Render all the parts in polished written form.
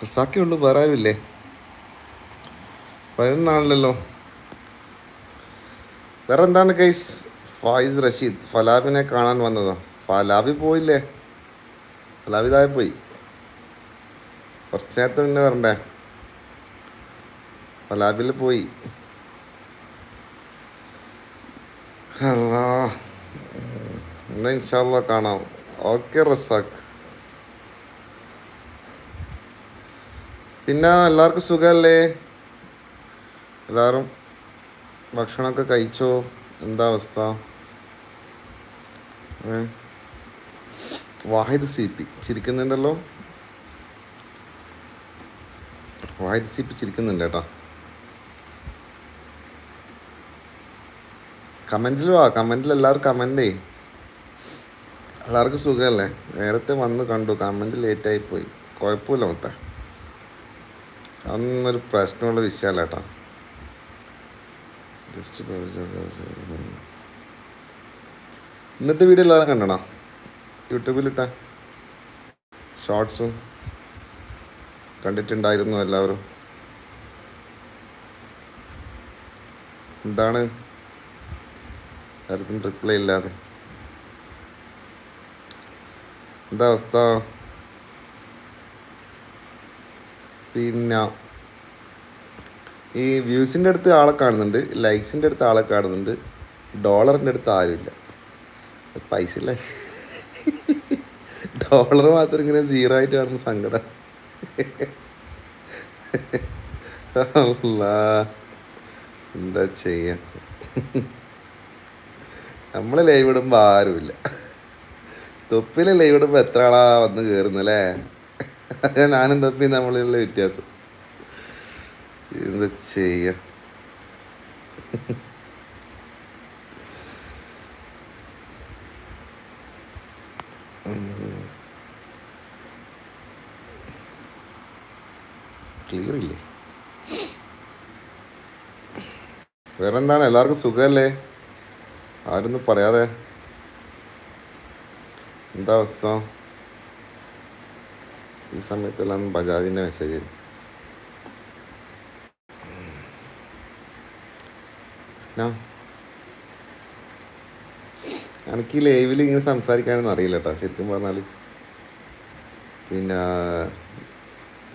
റസാക്കേ ഉള്ളൂ, വേറെ ആരുമില്ലേ? പതിനൊന്നാണല്ലോ. വേറെ എന്താണ് കേസ്? ഫായിസ് റഷീദ് ഫലാബിനെ കാണാൻ വന്നതോ? ഫലാബി പോയില്ലേ? ഫലാബി താഴെ പോയി. കുറച്ച് നേരത്തെ പിന്നെ വരണ്ടേ? ഫലാബിൽ പോയി. അല്ലാ, എന്നാ ഇൻഷാല്ലാ കാണാം. ഓക്കെ റസാഖ്. പിന്നെ എല്ലാവർക്കും സുഖമല്ലേ? എല്ലാവരും ഭക്ഷണമൊക്കെ കഴിച്ചോ? എന്താ അവസ്ഥ? വാഹിദ് സി പി ചിരിക്കുന്നുണ്ടല്ലോ. വാഹിദ് സി പി ചിരിക്കുന്നുണ്ട് കേട്ടോ. കമൻറ്റിൽ വാ, കമൻറ്റിൽ എല്ലാവരും കമൻറ്റേ. എല്ലാവർക്കും സുഖമല്ലേ? നേരത്തെ വന്ന് കണ്ടു, കമൻറ്റ് ലേറ്റായിപ്പോയി. കുഴപ്പമില്ല മൊത്തം, അതൊന്നും ഒരു പ്രശ്നമുള്ള വിഷയമല്ല കേട്ടോ. ജസ്റ്റ് ഇന്നത്തെ വീഡിയോ എല്ലാവരും കണ്ടണോ? യൂട്യൂബിലിട്ട ഷോർട്സും കണ്ടിട്ടുണ്ടായിരുന്നു എല്ലാവരും. എന്താണ് ആർക്കും റിപ്ലൈ ഇല്ലാതെ? എന്താ അവസ്ഥ? പിന്നെ ഈ വ്യൂസിൻ്റെ അടുത്ത് ആളെ കാണുന്നുണ്ട്, ലൈക്സിൻ്റെ അടുത്ത് ആളെ കാണുന്നുണ്ട്, ഡോളറിൻ്റെ അടുത്ത് ആരുമില്ല. പൈസ ഇല്ല. ഡോളർ മാത്രം ഇങ്ങനെ സീറോ ആയിട്ട് കാണുന്ന സങ്കടം. അല്ലാ, എന്താ ചെയ്യാ? നമ്മൾ ലൈവ് ഇടുമ്പോൾ ആരുമില്ല. തൊപ്പിൽ ലൈവ് ഇടുമ്പോൾ എത്ര ആളാ വന്ന് കയറുന്നല്ലേ? ഞാനും തൊപ്പി നമ്മളുള്ള വ്യത്യാസം. എന്താ ചെയ്യാ? ക്ലിയർ ഇല്ലേ? വേറെന്താണ്? എല്ലാവർക്കും സുഖമല്ലേ? ആരൊന്നും പറയാതെ. എന്താ അവസ്ഥ? ഈ സമയത്തെല്ലാം ബജാജിൻ്റെ മെസ്സേജ്. എനിക്ക് ഈ ലൈവിൽ ഇങ്ങനെ സംസാരിക്കാനൊന്നും അറിയില്ല കേട്ടോ, ശരിക്കും പറഞ്ഞാൽ. പിന്നെ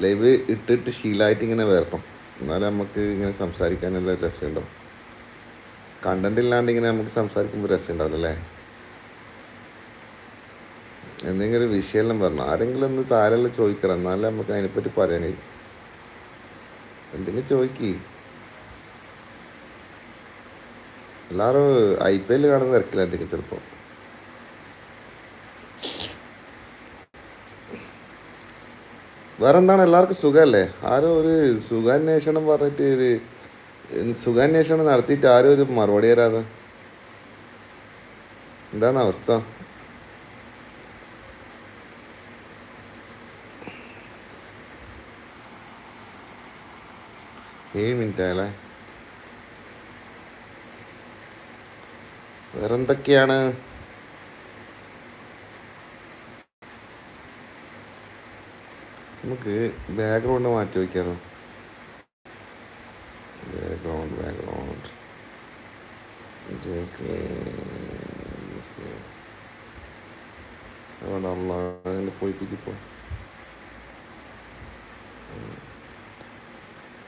ലൈവ് ഇട്ടിട്ട് ശീലമായിട്ട് ഇങ്ങനെ വരണം, എന്നാലും നമുക്ക് ഇങ്ങനെ സംസാരിക്കാനുള്ള രസമുണ്ടാവും. കണ്ടന്റ് ഇല്ലാണ്ട് ഇങ്ങനെ നമുക്ക് സംസാരിക്കുമ്പോൾ രസം ഉണ്ടാവില്ല അല്ലേ? എന്തെങ്കിലും ഒരു വിഷയമെല്ലാം പറഞ്ഞു ആരെങ്കിലും ഒന്ന് താരെല്ലാം ചോദിക്കണം, എന്നാലേ നമുക്ക് അതിനെപ്പറ്റി പറയാനേ. എന്തെങ്കിലും ചോദിക്കി. എല്ലാവരും IPL കാണുന്ന തിരക്കിലായിരിക്കും ചിലപ്പോൾ. വേറെ എന്താണ്? എല്ലാവർക്കും സുഖമല്ലേ? ആരോ ഒരു സുഖാന്വേഷണം പറഞ്ഞിട്ട് ഒരു സുഖാന്വേഷണം നടത്തിയിട്ട് ആരും ഒരു മറുപടി തരാതെ. എന്താണ് അവസ്ഥ? 7 മിനിറ്റ് ആയല്ലേ? വേറെന്തൊക്കെയാണ്? നമുക്ക് ബാക്ക്ഗ്രൗണ്ട് മാറ്റി വയ്ക്കാമോ? ബാക്ക്ഗ്രൗണ്ട് അതുകൊണ്ട് പോയിപ്പിക്കിപ്പോ.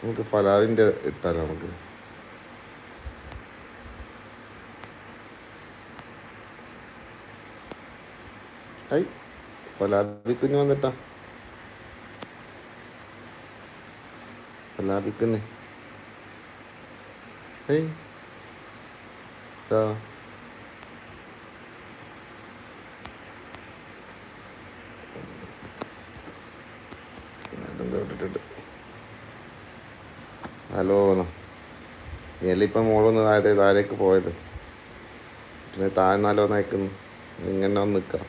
നമുക്ക് ഫലാവിൻ്റെ ഇട്ടാലോ? നമുക്ക് ഫലാബി കുഞ്ഞ് വന്നിട്ടാ. ഫലാബി കുഞ്ഞ് ഇട്ടിട്ട് ഹലോ എലിപ്പം മോളൊന്ന് താഴേക്ക് പോയത്, പിന്നെ താഴ്ന്നാലോ നയിക്കുന്നു. ഇങ്ങനെ ഒന്ന് നിൽക്കാം.